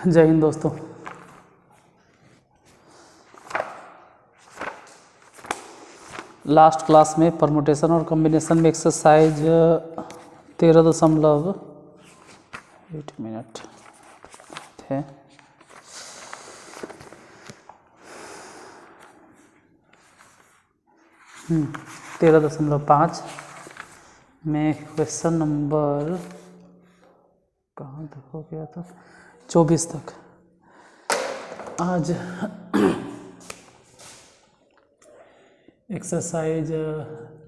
जय हिंद दोस्तों। Last class में परमुटेशन और कॉम्बिनेशन में एक्सरसाइज 13.8 थे। हम्म 13.5 में क्वेश्चन नंबर कहाँ तक हो गया था, 24 तक। आज एक्सरसाइज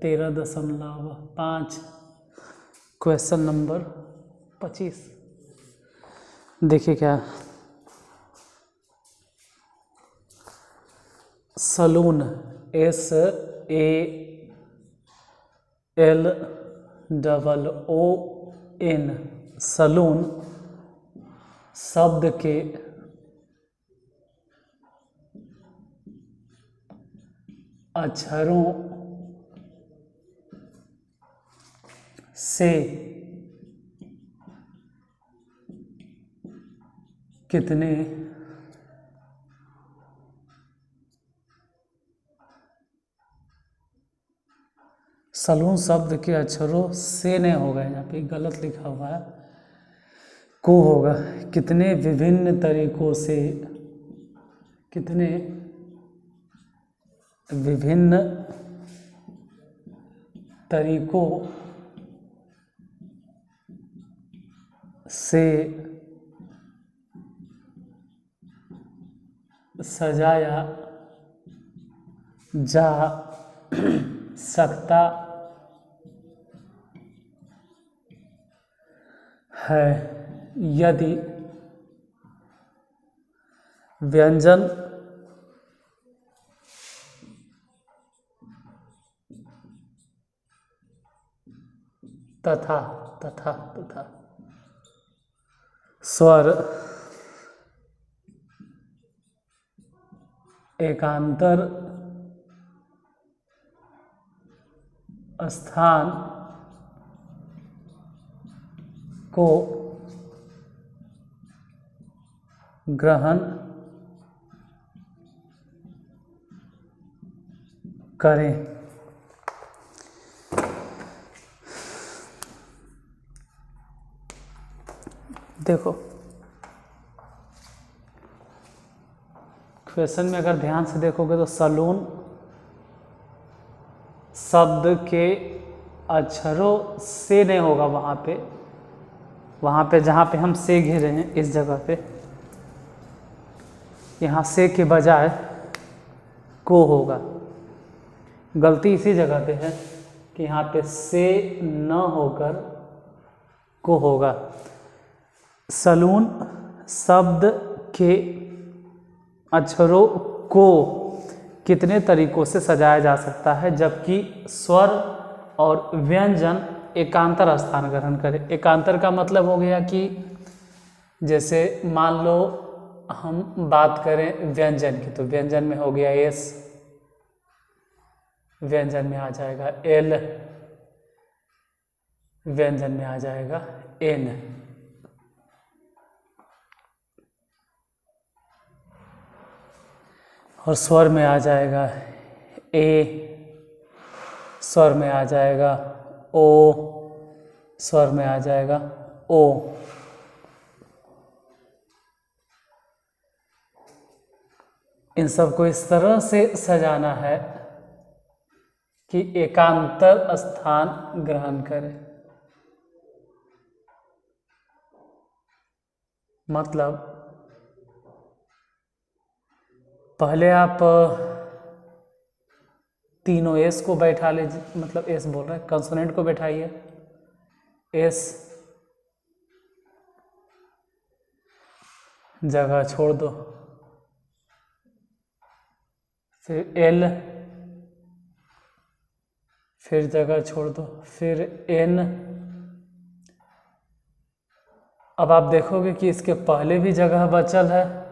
13.5 क्वेश्चन नंबर 25 देखिए क्या। सलून SALOON सलून शब्द के अक्षरों से कितने सलून शब्द के अक्षरों से नहीं होगा, यहाँ पे गलत लिखा हुआ है, को होगा। कितने विभिन्न तरीकों से, कितने विभिन्न तरीकों से सजाया जा सकता है यदि व्यंजन तथा स्वर एकांतर स्थान को ग्रहण करें। देखो क्वेश्चन में अगर ध्यान से देखोगे तो सलून शब्द के अक्षरों से नहीं होगा, वहाँ पे जहाँ पे हम से घेरे हैं इस जगह पे, यहाँ से के बजाय को होगा। गलती इसी जगह पे है कि यहाँ पे से न होकर को होगा। सलून शब्द के अक्षरों को कितने तरीकों से सजाया जा सकता है जबकि स्वर और व्यंजन एकांतर स्थान ग्रहण करें। एकांतर का मतलब हो गया कि जैसे मान लो हम बात करें व्यंजन की, तो व्यंजन में हो गया एस, व्यंजन में आ जाएगा एल, व्यंजन में आ जाएगा एन। और स्वर में आ जाएगा ए, स्वर में आ जाएगा ओ, स्वर में आ जाएगा ओ। इन सबको इस तरह से सजाना है कि एकांतर स्थान ग्रहण करे। मतलब पहले आप तीनों एस को बैठा लीजिए, मतलब एस बोल रहे हैं, कंसोनेंट को बैठाइए, एस जगह छोड़ दो, फिर एल फिर जगह छोड़ दो, फिर एन। अब आप देखोगे कि इसके पहले भी जगह बचल है,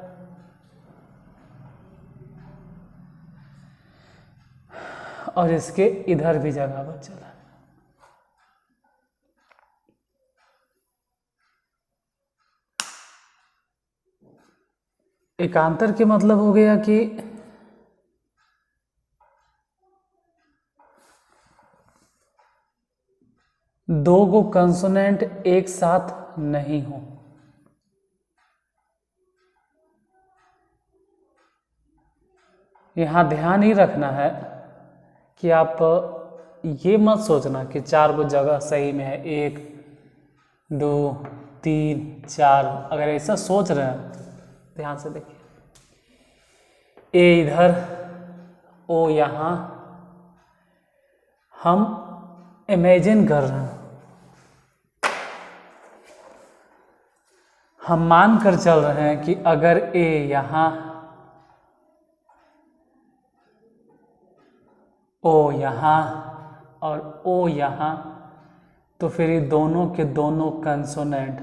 और इसके इधर भी जगह बचल है। एकांतर के मतलब हो गया कि दो गो कंसोनेंट एक साथ नहीं हो। यहाँ ध्यान ही रखना है कि आप ये मत सोचना कि 4 गो जगह सही में है, 1 2 3 4। अगर ऐसा सोच रहे हैं ध्यान से देखिए, ए इधर, ओ यहाँ, हम इमेजिन कर रहे हैं, हम मान कर चल रहे हैं कि अगर ए यहाँ, ओ यहाँ और ओ यहाँ, तो फिर ये दोनों के दोनों कंसोनेंट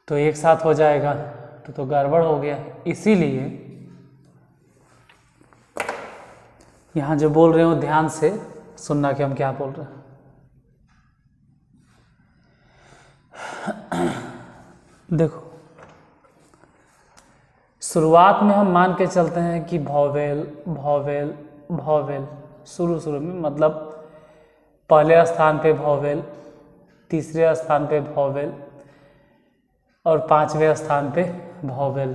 तो एक साथ हो जाएगा, तो गड़बड़ हो गया। इसीलिए यहाँ जो बोल रहे हो ध्यान से सुनना कि हम क्या बोल रहे हैं। देखो, शुरुआत में हम मान के चलते हैं कि वॉवेल वॉवेल वॉवेल, शुरू में मतलब पहले स्थान पे वॉवेल, तीसरे स्थान पे वॉवेल और 5वें स्थान पे वॉवेल।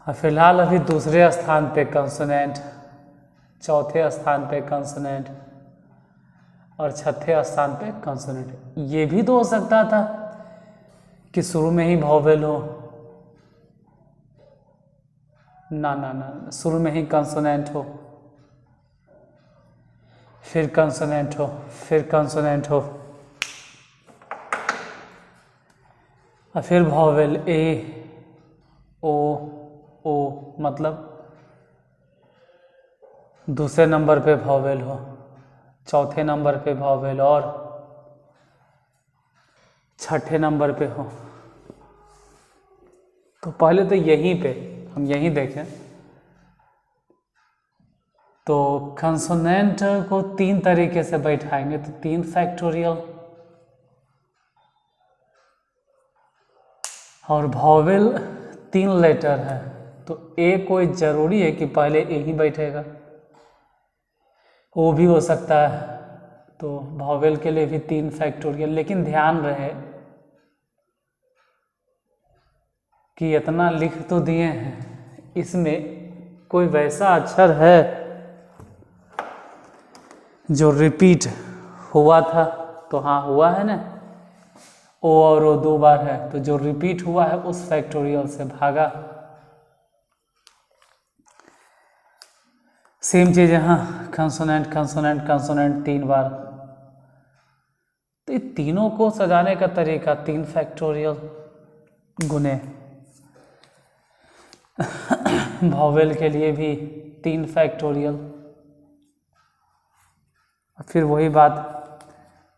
फिलहाल अभी दूसरे स्थान पे कंसोनेंट, चौथे स्थान पे कंसोनेंट और छठे स्थान पे कंसोनेंट। ये भी तो हो सकता था कि शुरू में ही वॉवेल हो, ना ना ना, शुरू में ही कंसोनेंट हो, फिर कंसोनेंट हो, फिर कंसोनेंट हो और फिर वॉवेल ए ओ ओ, मतलब दूसरे नंबर पे वॉवेल हो, चौथे नंबर पे वॉवेल और छठे नंबर पे हो। तो पहले तो यहीं पे हम यहीं देखें तो कंसोनेंट को 3 तरीके से बैठाएंगे, तो 3 फैक्टोरियल, और वॉवेल 3 लेटर है तो ए कोई ज़रूरी है कि पहले ए ही बैठेगा, ओ भी हो सकता है, तो वॉवेल के लिए भी 3 फैक्टोरियल। लेकिन ध्यान रहे कि इतना लिख तो दिए हैं, इसमें कोई वैसा अक्षर है जो रिपीट हुआ था, तो हाँ हुआ है ना, ओ और ओ 2 बार है, तो जो रिपीट हुआ है उस फैक्टोरियल से भागा। सेम चीज़ यहाँ कंसोनेंट कंसोनेंट कंसोनेंट 3 बार। तो ये तीनों को सजाने का तरीका 3 फैक्टोरियल गुने वॉवेल के लिए भी 3 फैक्टोरियल। फिर वही बात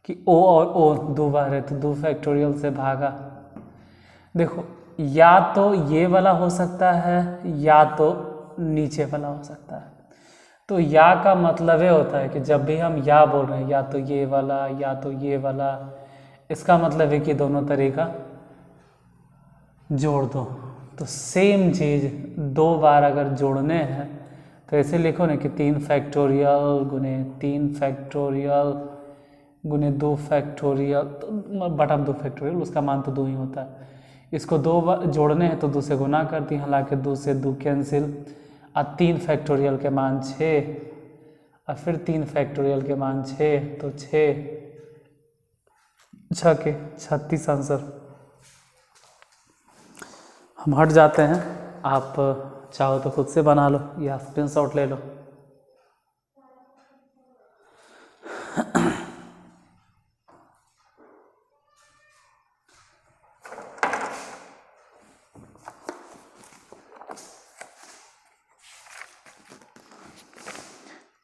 कि ओ और ओ 2 बार है तो 2 फैक्टोरियल से भागा। देखो, या तो ये वाला हो सकता है या तो नीचे वाला हो सकता है। तो या का मतलब ये होता है कि जब भी हम या बोल रहे हैं, या तो ये वाला या तो ये वाला, इसका मतलब है कि दोनों तरीका जोड़ दो। तो सेम चीज़ 2 बार अगर जोड़ने हैं तो ऐसे लिखो ना कि 3 फैक्टोरियल गुने 3 फैक्टोरियल गुने 2 फैक्टोरियल, तो बटा 2 फैक्टोरियल, उसका मान तो 2 ही होता है। इसको 2 बार जोड़ने हैं तो 2 से गुना करती हैं, हालांकि 2 से 2 कैंसिल, और 3 फैक्टोरियल के मान 6 और फिर 3 फैक्टोरियल के मान 6, तो 6 के 36 आंसर। हम हट जाते हैं, आप चाहो तो खुद से बना लो या स्क्रीनशॉट ले लो।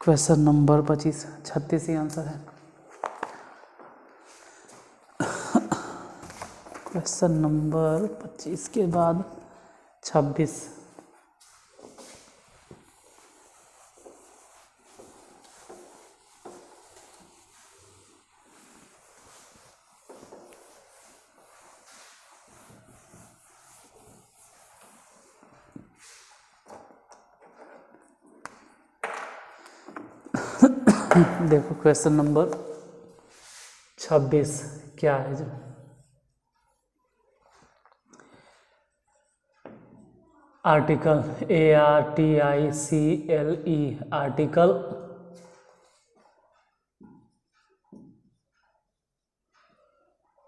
क्वेश्चन नंबर 25, 36 ही आंसर है। क्वेश्चन नंबर 25 के बाद 26। देखो क्वेश्चन नंबर 26 क्या है जो आर्टिकल ARTICLE आर्टिकल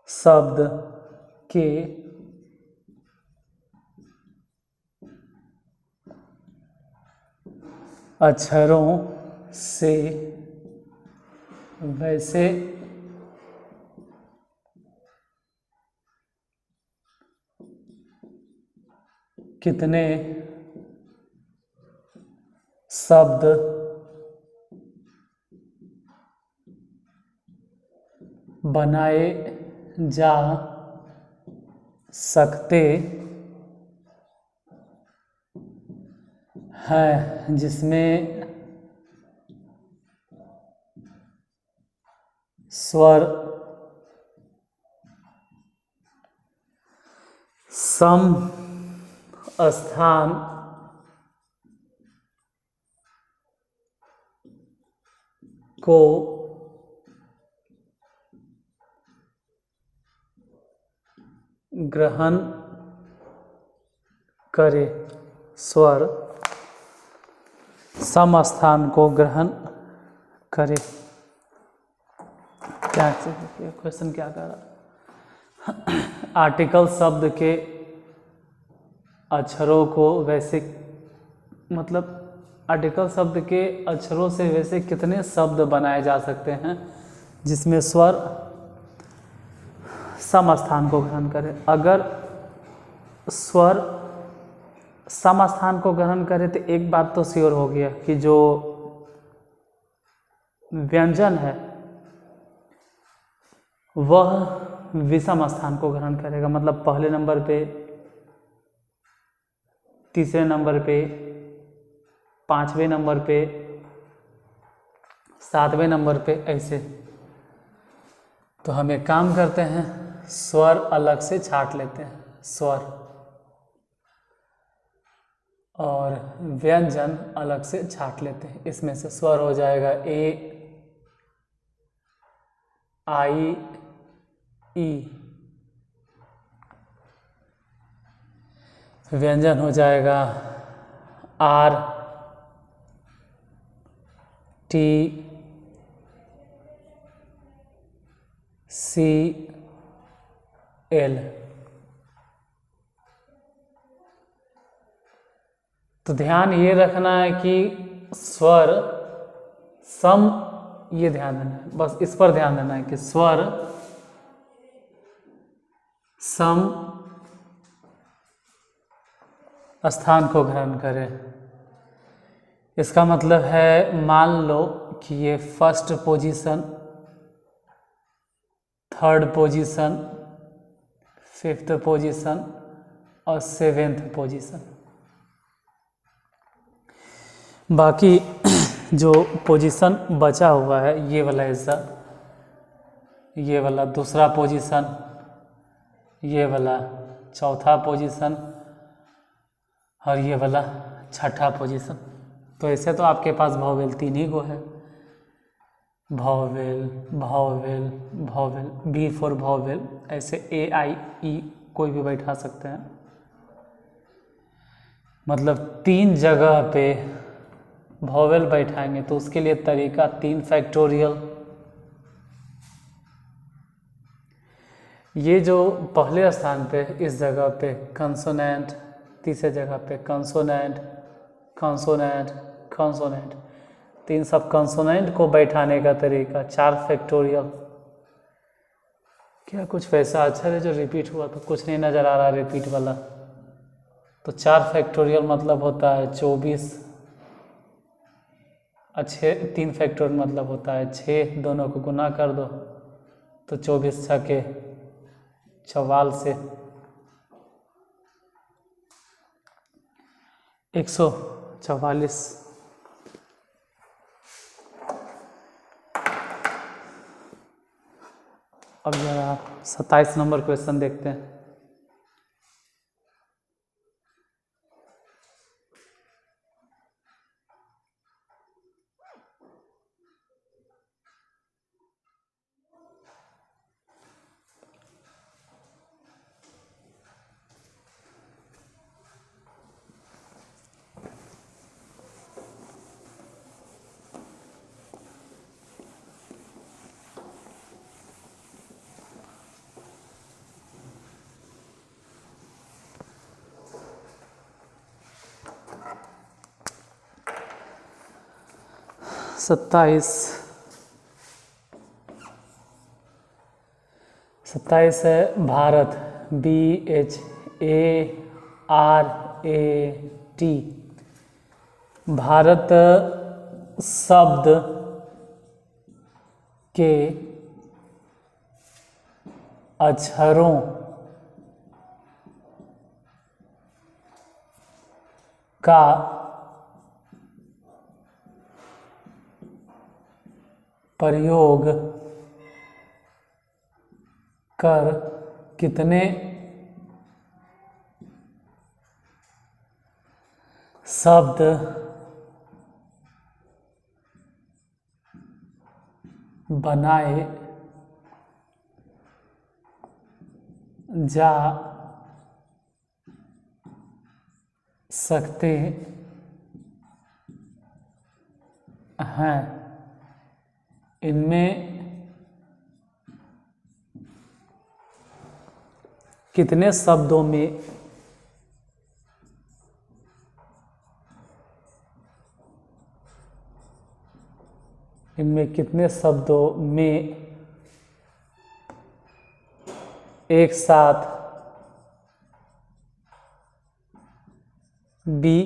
शब्द के अक्षरों से वैसे कितने शब्द बनाए जा सकते हैं जिसमें स्वर सम स्थान को ग्रहण करे। स्वर सम स्थान को ग्रहण करे। क्या क्वेश्चन क्या कर रहा? आर्टिकल शब्द के अक्षरों को वैसे मतलब आर्टिकल शब्द के अक्षरों से वैसे कितने शब्द बनाए जा सकते हैं जिसमें स्वर सम स्थान को ग्रहण करे। अगर स्वर सम स्थान को ग्रहण करे तो एक बात तो श्योर हो गया कि जो व्यंजन है वह विषम स्थान को ग्रहण करेगा। मतलब पहले नंबर पे, तीसरे नंबर पे, पांचवें नंबर पे, सातवें नंबर पे, ऐसे। तो हम एक काम करते हैं, स्वर अलग से छांट लेते हैं। स्वर और व्यंजन अलग से छांट लेते हैं। इसमें से स्वर हो जाएगा ए, आई, ई। व्यंजन हो जाएगा आर, टी, सी, एल। तो ध्यान ये रखना है कि स्वर सम, ये ध्यान देना है, बस इस पर ध्यान देना है कि स्वर सम स्थान को ग्रहण करे। इसका मतलब है मान लो कि ये first position, third position, fifth position और सेवेंथ पोजीशन। बाकी जो पोजीशन बचा हुआ है ये वाला हिस्सा, ये वाला दूसरा पोजीशन, ये वाला चौथा पोजीशन और ये वाला छठा पोजीशन। तो ऐसे तो आपके पास वॉवेल 3 ही गो है, vowel, vowel, vowel, B for vowel. ऐसे ए, आई, ई कोई भी बैठा सकते हैं। मतलब 3 जगह पे वॉवेल बैठाएंगे तो उसके लिए तरीका 3 फैक्टोरियल। ये जो पहले स्थान पे इस जगह पे कंसोनेंट, तीसरे जगह पे कंसोनेंट, कंसोनेंट, कंसोनेंट, तो इन सब कंसोनेंट को बैठाने का तरीका 4 फैक्टोरियल। क्या कुछ वैसा अक्षर है जो रिपीट हुआ? तो कुछ नहीं नज़र आ रहा रिपीट वाला। तो 4 फैक्टोरियल मतलब होता है 24। अच्छे 3 फैक्टोरियल मतलब होता है 6। दोनों को गुना कर दो तो 24 छके 44 144। अब जरा 27 नंबर क्वेश्चन देखते हैं। 27 है भारत, BHARAT। भारत शब्द के अक्षरों का प्रयोग कर कितने शब्द बनाए जा सकते हैं, इनमें कितने शब्दों में एक साथ बी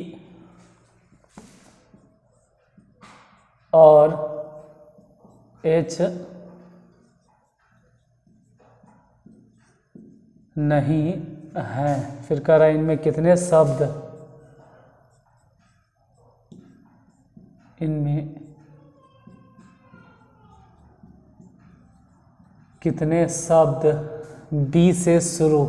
और एच नहीं है। फिर कह रहा है इनमें कितने शब्द बी से शुरू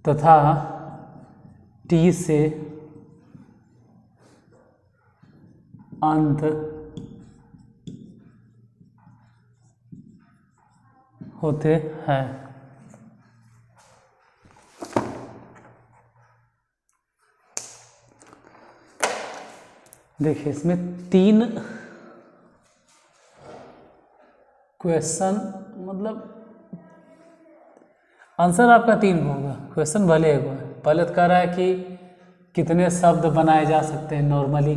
तथा टी से अंत होते हैं। देखिए इसमें 3 क्वेश्चन, मतलब आंसर आपका 3 होगा, क्वेश्चन भले एक है। पहले तो कह रहा है कि कितने शब्द बनाए जा सकते हैं नॉर्मली,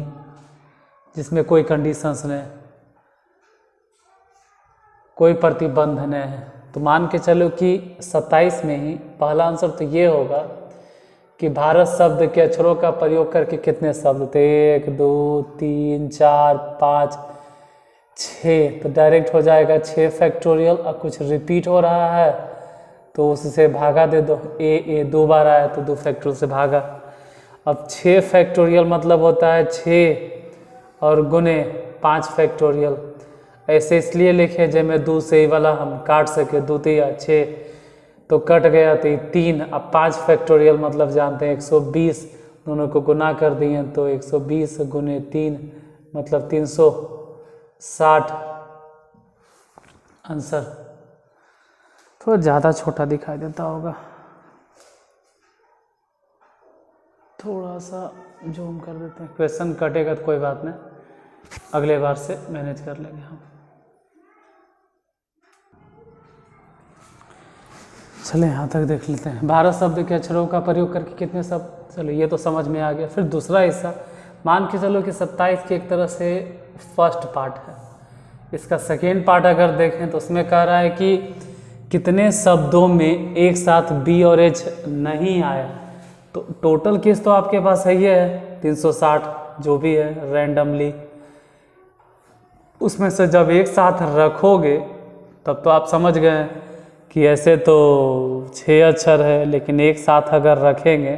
जिसमें कोई कंडीशंस नहीं, कोई प्रतिबंध नहीं है। तो मान के चलो कि 27 में ही पहला आंसर तो ये होगा कि भारत शब्द के अक्षरों का प्रयोग करके कितने शब्द थे, 1 2 3 4 5 6, तो डायरेक्ट हो जाएगा 6 फैक्टोरियल। और कुछ रिपीट हो रहा है तो उससे भागा दे दो, ए 2 बार आया तो 2 फैक्टोरियल से भागा। अब 6 फैक्टोरियल मतलब होता है 6 और गुने 5 फैक्टोरियल। ऐसे इसलिए लिखे जब मैं 2 से ही वाला हम काट सके, 2 3 6 तो कट गया तो 3। अब 5 फैक्टोरियल मतलब जानते हैं 120, दोनों को गुना कर दिए तो 120 गुने 3 मतलब 360 आंसर। थोड़ा ज़्यादा छोटा दिखाई देता होगा, थोड़ा सा जूम कर देते हैं। क्वेश्चन कटेगा तो कोई बात नहीं, अगले बार से मैनेज कर लेंगे हम। चले यहाँ तक देख लेते हैं। भारत शब्द के अक्षरों का प्रयोग करके कितने शब्द, चलो ये तो समझ में आ गया। फिर दूसरा हिस्सा मान के चलो कि 27 की एक तरह से फर्स्ट पार्ट है। इसका सेकेंड पार्ट अगर देखें तो उसमें कह रहा है कि कितने शब्दों में एक साथ बी और एच नहीं आया। तो टोटल केस तो आपके पास है ये है 360 जो भी है रैंडमली, उसमें से जब एक साथ रखोगे तब तो आप समझ गए कि ऐसे तो 6 अक्षर है, लेकिन एक साथ अगर रखेंगे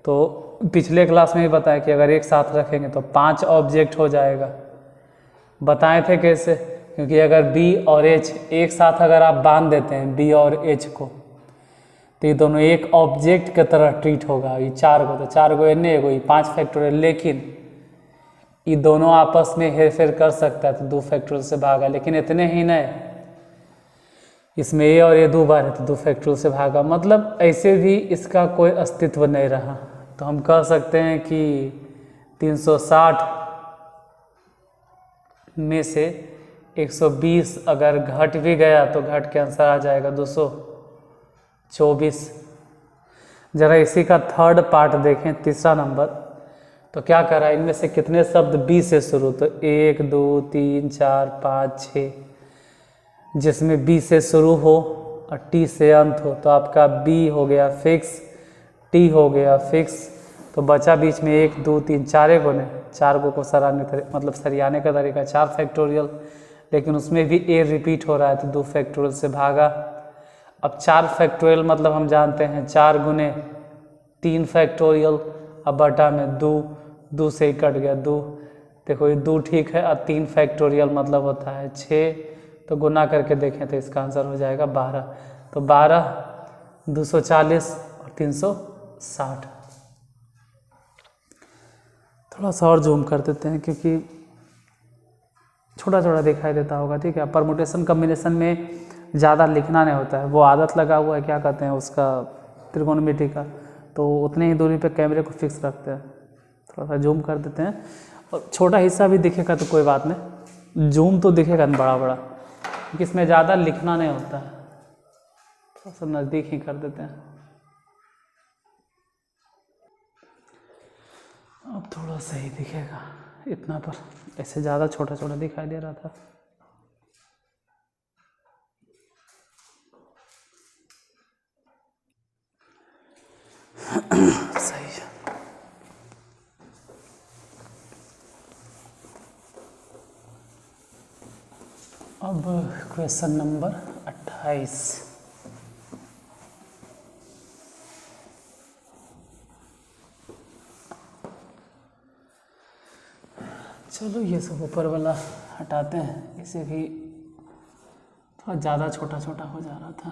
तो पिछले क्लास में ही बताया कि अगर एक साथ रखेंगे तो 5 ऑब्जेक्ट हो जाएगा। बताए थे कैसे, क्योंकि अगर बी और एच एक साथ अगर आप बांध देते हैं बी और एच को तो ये दोनों एक ऑब्जेक्ट की तरह ट्रीट होगा। ये 4 को तो 4 को एन एगो 5 फैक्टोरियल, लेकिन ये दोनों आपस में हेरफेर कर सकता है तो 2 फैक्टोरियल से भागा। लेकिन इतने ही नहीं, इसमें ए और ए 2 बार है तो 2 फैक्टोरियल से भागा, मतलब ऐसे भी इसका कोई अस्तित्व नहीं रहा। तो हम कह सकते हैं कि 360 में से 120 अगर घट भी गया तो घट के आंसर आ जाएगा 224। जरा इसी का थर्ड पार्ट देखें, तीसरा नंबर। तो क्या करा, इनमें से कितने शब्द बी से शुरू, तो 1 2 3 4 5 6, जिसमें बी से शुरू हो और टी से अंत हो, तो आपका बी हो गया फिक्स, टी हो गया फिक्स, तो बचा बीच में 1 2 3 4 गुने, 4 को सराहने मतलब सरियाने का तरीका 4 फैक्टोरियल, लेकिन उसमें भी ए रिपीट हो रहा है तो 2 फैक्टोरियल से भागा। अब 4 फैक्टोरियल मतलब हम जानते हैं 4 गुने 3 फैक्टोरियल, अब बटा में 2, 2 से ही कट गया 2, देखो ये 2 ठीक है, अब 3 फैक्टोरियल मतलब होता है 6, तो गुना करके देखें तो इसका आंसर हो जाएगा 12, तो 12 240 और 360। थोड़ा सा और जूम कर देते हैं क्योंकि छोटा छोटा दिखाई देता होगा, ठीक है। परमुटेशन कम्बिनेशन में ज़्यादा लिखना नहीं होता है, वो आदत लगा हुआ है, क्या कहते हैं उसका, त्रिकोणमिति का, तो उतने ही दूरी पे कैमरे को फिक्स रखते हैं। थोड़ा सा जूम कर देते हैं, और छोटा हिस्सा भी दिखेगा तो कोई बात नहीं, जूम तो दिखेगा बड़ा बड़ा, क्योंकि इसमें ज़्यादा लिखना नहीं होता है। थोड़ा सा नज़दीक ही कर देते हैं, अब थोड़ा सही दिखेगा इतना पर, ऐसे ज़्यादा छोटा छोटा दिखाई दे रहा था। सही है। अब क्वेश्चन नंबर 28। चलो ये सब ऊपर वाला हटाते हैं, इसे भी थोड़ा ज़्यादा छोटा छोटा हो जा रहा था,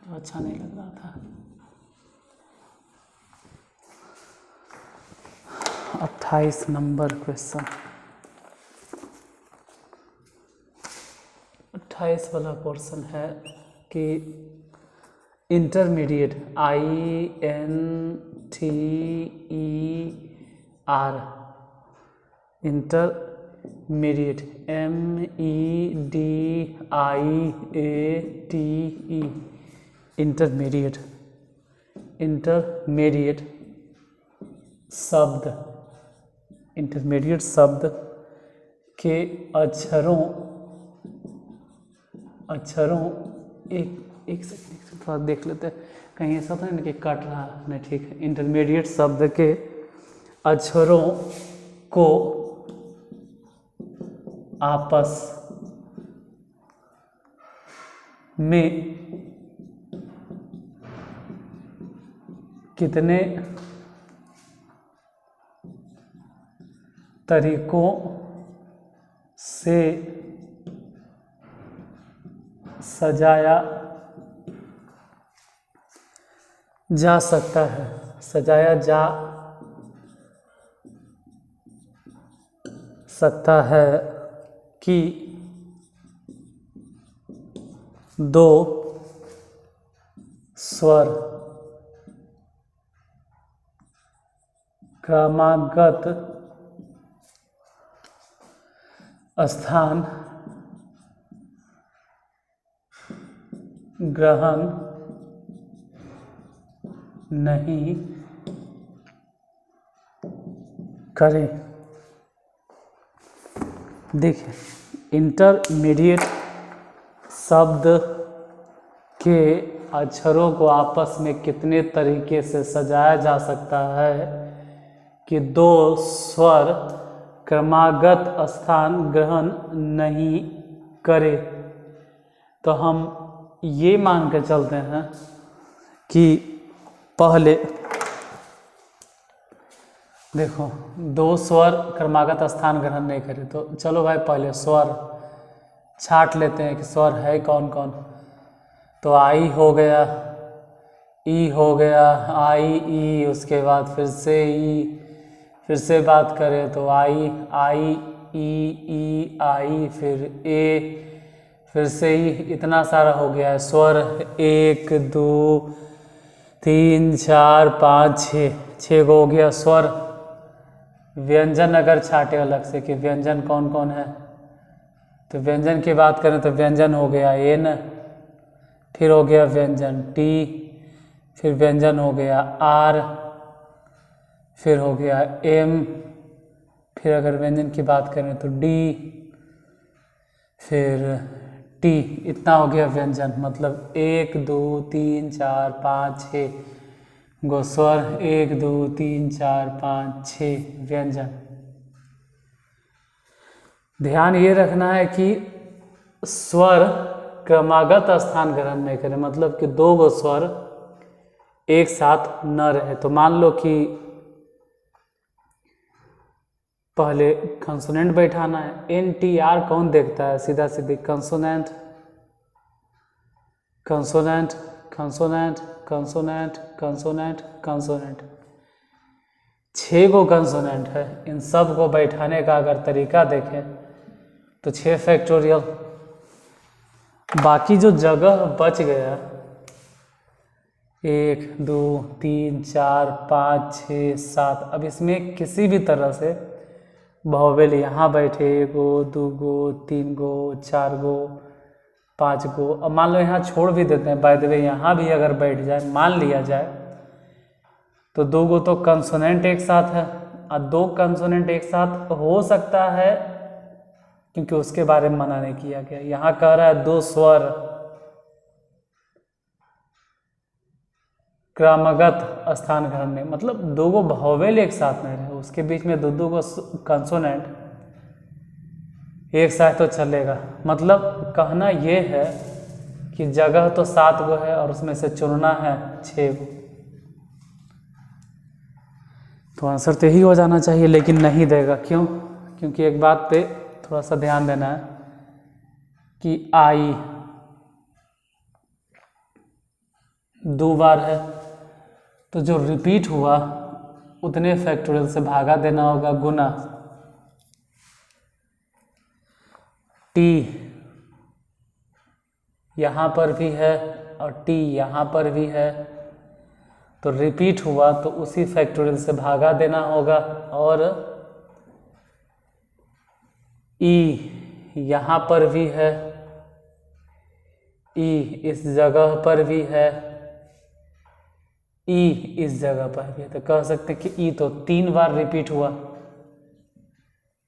जो अच्छा नहीं लग रहा था। 28 नंबर क्वेश्चन, 28 वाला पोर्शन है कि intermediate INTER, intermediate MEDIATE, intermediate, intermediate शब्द के अक्षरों एक सेकंड थोड़ा देख लेते हैं, कहीं ऐसा तो नहीं कि कट रहा, नहीं ठीक है। इंटरमीडिएट शब्द के अक्षरों को आपस में कितने तरीकों से सजाया जा सकता है, सजाया जा सकता है कि दो स्वर क्रमागत स्थान ग्रहण नहीं करें। देखिए, इंटरमीडिएट शब्द के अक्षरों को आपस में कितने तरीके से सजाया जा सकता है कि दो स्वर क्रमागत स्थान ग्रहण नहीं करे। तो हम ये मान के चलते हैं कि पहले देखो, दो स्वर क्रमागत स्थान ग्रहण नहीं करे, तो चलो भाई पहले स्वर छाट लेते हैं कि स्वर है कौन कौन। तो आई हो गया, ई हो गया, आई ई, उसके बाद फिर से ई, फिर से बात करें तो आई आई ई आई, फिर ए, फिर से ई, इतना सारा हो गया है स्वर। 1 2 3 4 5 6 को हो गया स्वर। व्यंजन अगर छाटे अलग से कि व्यंजन कौन कौन है, तो व्यंजन की बात करें तो व्यंजन हो गया एन, फिर हो गया व्यंजन टी, फिर व्यंजन हो गया आर, फिर हो गया एम, फिर अगर व्यंजन की बात करें तो डी, फिर टी। इतना हो गया व्यंजन, मतलब 1 2 3 4 5 6 गो स्वर, 1 2 3 4 5 6 व्यंजन। ध्यान ये रखना है कि स्वर क्रमागत स्थान ग्रहण नहीं करें, मतलब कि 2 गो स्वर एक साथ न रहे। तो मान लो कि पहले कंसोनेंट बैठाना है, NTR कौन देखता है, सीधा सीधी consonant consonant consonant consonant consonant consonant, 6 गो कंसोनेंट है। इन सब को बैठाने का अगर तरीका देखें तो 6 फैक्टोरियल। बाकी जो जगह बच गया 1 2 3 4 5 6 7, अब इसमें किसी भी तरह से बाहुबल यहाँ बैठे 1 गो 2 गो 3 गो 4 गो 5 गो, अब मान लो यहाँ छोड़ भी देते हैं, बाय द वे यहाँ भी अगर बैठ जाए, मान लिया जाए, तो 2 गो तो कंसोनेंट एक साथ है, और 2 कंसोनेंट एक साथ हो सकता है क्योंकि उसके बारे में मना नहीं किया गया। यहाँ कह रहा है 2 स्वर क्रमगत स्थान ग्रहण में, मतलब 2 गो बाहुबल एक साथ नहीं रहे, उसके बीच में 2 गो कंसोनेंट एक साथ तो चलेगा। मतलब कहना ये है कि जगह तो 7 गो है और उसमें से चुनना है 6 गो, तो आंसर तो यही हो जाना चाहिए, लेकिन नहीं देगा। क्यों? क्योंकि एक बात पे थोड़ा सा ध्यान देना है कि आई 2 बार है, तो जो रिपीट हुआ उतने फैक्टोरियल से भागा देना होगा, गुना। टी यहाँ पर भी है और टी यहाँ पर भी है, तो रिपीट हुआ तो उसी फैक्टोरियल से भागा देना होगा। और ई यहाँ पर भी है, ई इस जगह पर भी है, ई इस जगह पर भी है, तो कह सकते हैं कि ई तो 3 बार रिपीट हुआ,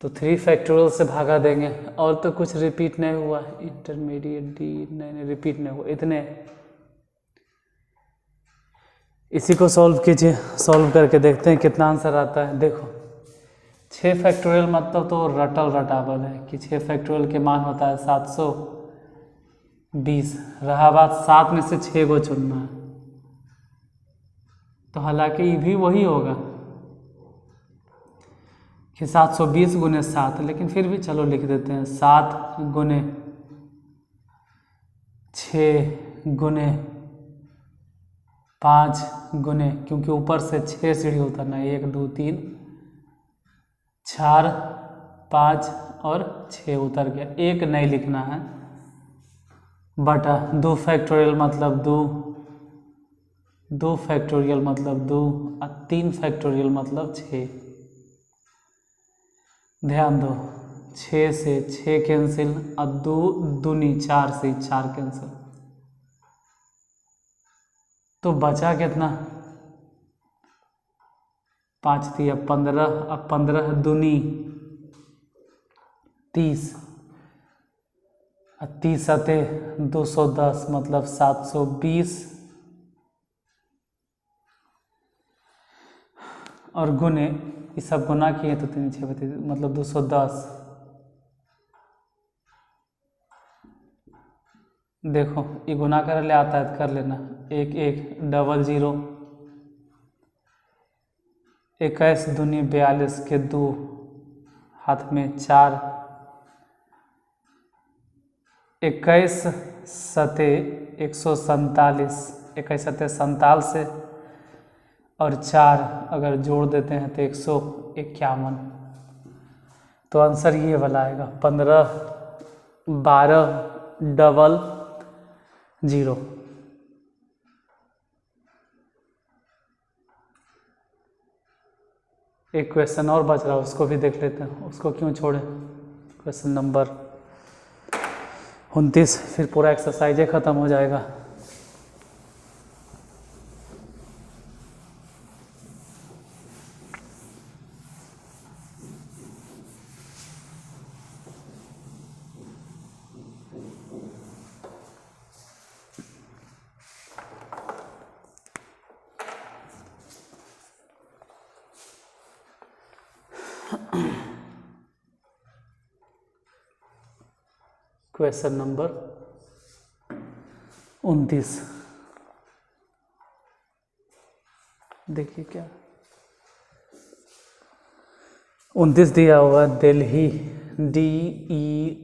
तो 3 फैक्टोरियल से भागा देंगे। और तो कुछ रिपीट नहीं हुआ, इंटरमीडिएट डी नहीं रिपीट नहीं हुआ, इतने। इसी को सॉल्व कीजिए, सॉल्व करके देखते हैं कितना आंसर आता है। देखो 6 फैक्टोरियल मतलब तो रटल रटावल है कि 6 फैक्टोरियल के मान होता है 720। रहा बात 7 में से 6 को चुनना है, तो हालांकि ये भी वही होगा कि 720 गुने 7, लेकिन फिर भी चलो लिख देते हैं 7 गुने 6 गुने 5 गुने, क्योंकि ऊपर से 6 सीढ़ी उतरना है, 1 2 3 4 5 और 6 उतर गया, 1 नहीं लिखना है, बटा 2 फैक्टोरियल मतलब 2 फैक्टोरियल मतलब 2 और 3 फैक्टोरियल मतलब 6। ध्यान दो 6 से 6 कैंसिल और 2 दूनी 4 से 4 कैंसिल, तो बचा कितना 5 थी, अब 15, अब 15 दूनी 30 और 30 आते 210 मतलब 720 और गुने, ये सब गुना किए तो 3 6 मतलब 210। देखो ये गुना कर ले आता है तो कर लेना, 1 1 डबल 0, 21 दूनी 42 के 2 हाथ में 4, 21 सते 147, 21 सते 47 से और 4 अगर जोड़ देते हैं तो 151, तो आंसर ये वाला आएगा 15 12 डबल 0। एक क्वेश्चन और बच रहा है, उसको भी देख लेते हैं, उसको क्यों छोड़े। क्वेश्चन नंबर 29, फिर पूरा एक्सरसाइज खत्म हो जाएगा। Question number 29। देखिए क्या 29 दिया हुआ, दिल्ली, DELHI,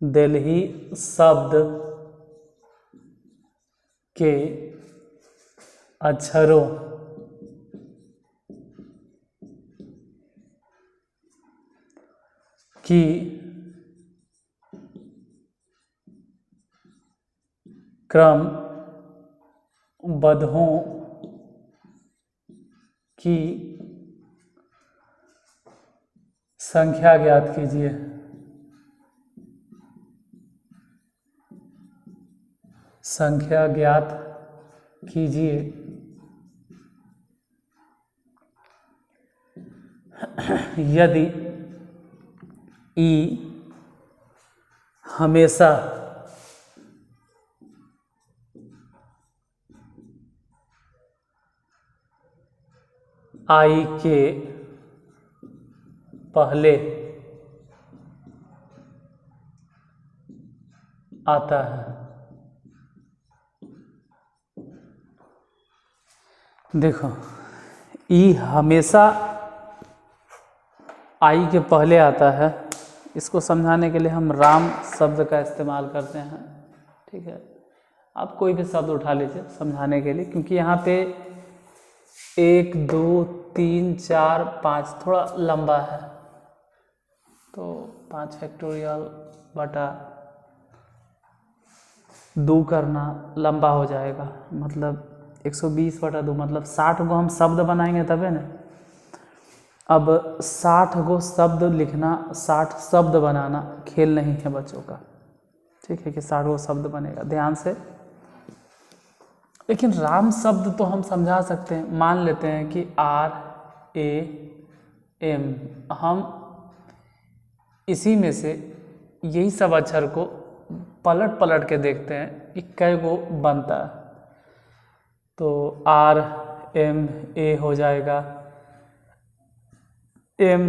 दिल्ली शब्द के अक्षरों की क्रमबद्धों की संख्या ज्ञात कीजिए। संख्या ज्ञात कीजिए। यदि ई हमेशा आई के पहले आता है। देखो, ई हमेशा आई के पहले आता है, इसको समझाने के लिए हम राम शब्द का इस्तेमाल करते हैं। ठीक है, आप कोई भी शब्द उठा लीजिए समझाने के लिए, क्योंकि यहाँ पे 1 2 3 4 5 थोड़ा लंबा है, तो 5 फैक्टोरियल बटा 2 करना लंबा हो जाएगा, मतलब 120 बटा 2, मतलब 60 गो हम शब्द बनाएंगे तबे ना। अब 60 गो शब्द लिखना, 60 शब्द बनाना खेल नहीं है बच्चों का। ठीक है कि 60 गो शब्द बनेगा, ध्यान से। लेकिन राम शब्द तो हम समझा सकते हैं, मान लेते हैं कि RAM, हम इसी में से यही सब अक्षर को पलट पलट के देखते हैं कि कै गो बनता है। तो RMA हो जाएगा, MAR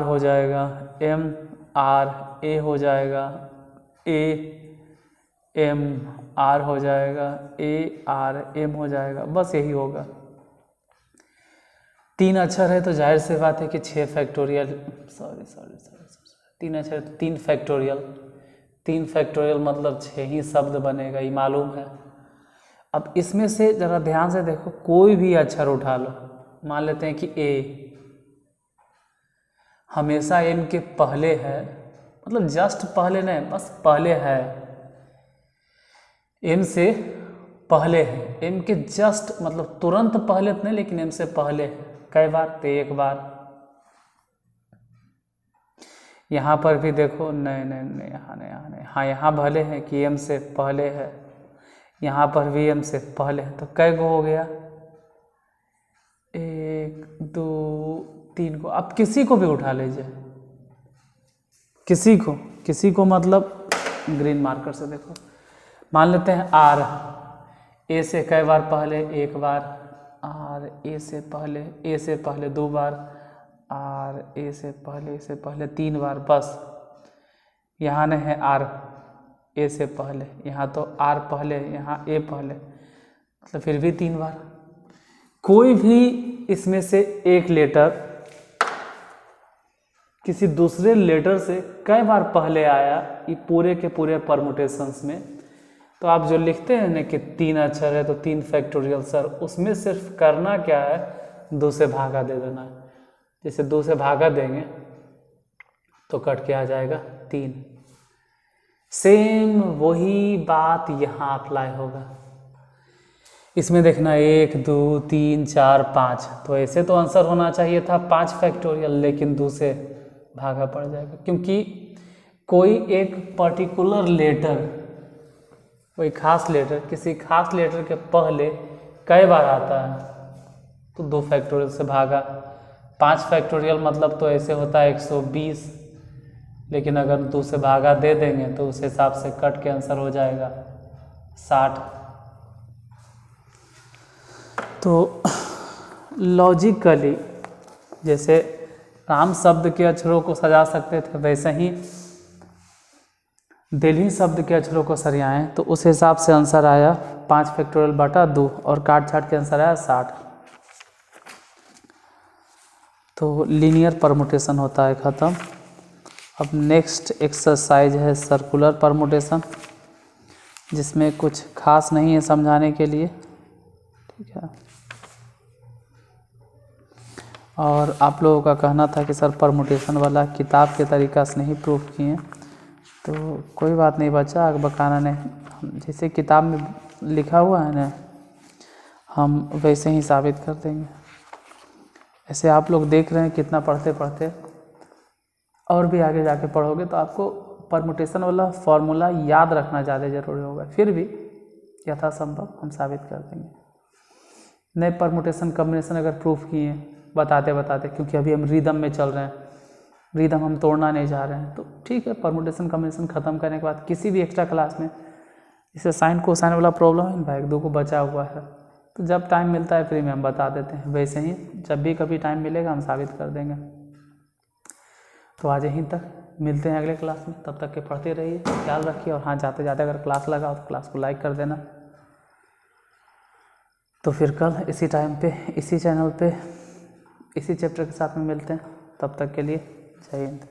हो जाएगा, MRA हो जाएगा, AMR हो जाएगा, ARM हो जाएगा, बस यही होगा। 3 अक्षर है तो जाहिर सी बात है कि 6 फैक्टोरियल, सॉरी 3 अक्षर तो 3 फैक्टोरियल, 3 फैक्टोरियल मतलब 6 ही शब्द बनेगा, ये मालूम है। अब इसमें से ज़रा ध्यान से देखो, कोई भी अक्षर उठा लो, मान लेते हैं कि A हमेशा M के पहले है, मतलब जस्ट पहले नहीं, बस पहले है, M से पहले है, M के जस्ट मतलब तुरंत पहले तो नहीं, लेकिन M से पहले है। कई बार? तो 1 बार। यहाँ पर भी देखो, नहीं, यहाँ नहीं, हाँ यहाँ भले है कि M से पहले है, यहाँ पर भी M से पहले है, तो कै गो हो गया? 1 2 3 को। अब किसी को भी उठा लीजिए, किसी को मतलब ग्रीन मार्कर से देखो, मान लेते हैं R, A से कई बार पहले? 1 बार। R A से पहले 2 बार, R A से पहले 3 बार, बस। यहाँ नहीं है R A से पहले, यहाँ तो R पहले, यहाँ A पहले, मतलब फिर भी 3 बार। कोई भी इसमें से एक लेटर किसी दूसरे लेटर से कई बार पहले आया, ये पूरे के पूरे परमुटेशंस में, तो आप जो लिखते हैं ना कि 3 अक्षर है तो 3 फैक्टोरियल सर, उसमें सिर्फ करना क्या है, 2 से भागा दे देना है। जैसे 2 से भागा देंगे तो कट के आ जाएगा 3। सेम वही बात यहाँ अप्लाई होगा। इसमें देखना 1 2 3 4 5, तो ऐसे तो आंसर होना चाहिए था 5 फैक्टोरियल, लेकिन 2 से भागा पड़ जाएगा, क्योंकि कोई एक पर्टिकुलर लेटर, कोई खास लेटर किसी खास लेटर के पहले कई बार आता है, तो 2 फैक्टोरियल से भागा। 5 फैक्टोरियल मतलब तो ऐसे होता है 120, लेकिन अगर 2 से भागा दे देंगे तो उस हिसाब से कट के आंसर हो जाएगा 60। तो लॉजिकली जैसे राम शब्द के अक्षरों को सजा सकते थे, वैसे ही दिल्ली शब्द के अक्षरों को सरियाएं, तो उस हिसाब से आंसर आया 5 फैक्टोरियल बटा 2 और काट छाट के आंसर आया 60। तो लीनियर परमुटेशन होता है ख़त्म। अब नेक्स्ट एक्सरसाइज है सर्कुलर परमुटेशन, जिसमें कुछ खास नहीं है समझाने के लिए, ठीक है। और आप लोगों का कहना था कि सर परमुटेशन वाला किताब के तरीक़ा से नहीं प्रूफ किए, तो कोई बात नहीं बच्चा, बकाना ने जैसे किताब में लिखा हुआ है ना, हम वैसे ही साबित कर देंगे। ऐसे आप लोग देख रहे हैं कितना पढ़ते पढ़ते, और भी आगे जाके पढ़ोगे तो आपको परमुटेशन वाला फॉर्मूला याद रखना ज़्यादा ज़रूरी होगा। फिर भी यथासंभव हम साबित कर देंगे। नए परमुटेशन कॉम्बिनेशन अगर प्रूफ किए बताते बताते, क्योंकि अभी हम रिदम में चल रहे हैं, रिदम हम तोड़ना नहीं चाह रहे हैं, तो ठीक है परमुटेशन कॉम्बिनेशन ख़त्म करने के बाद किसी भी एक्स्ट्रा क्लास में इसे साइन कोसाइन वाला प्रॉब्लम है भाई, 2 को बचा हुआ है, तो जब टाइम मिलता है फ्री में हम बता देते हैं। वैसे ही जब भी कभी टाइम मिलेगा हम साबित कर देंगे। तो आज यहीं तक, मिलते हैं अगले क्लास में, तब तक के पढ़ते रहिए, ख्याल रखिए। और हाँ, जाते जाते अगर क्लास लगा हो तो क्लास को लाइक कर देना। तो फिर कल इसी टाइम पे इसी चैनल पे इसी चैप्टर के साथ में मिलते हैं। तब तक के लिए जय हिंद।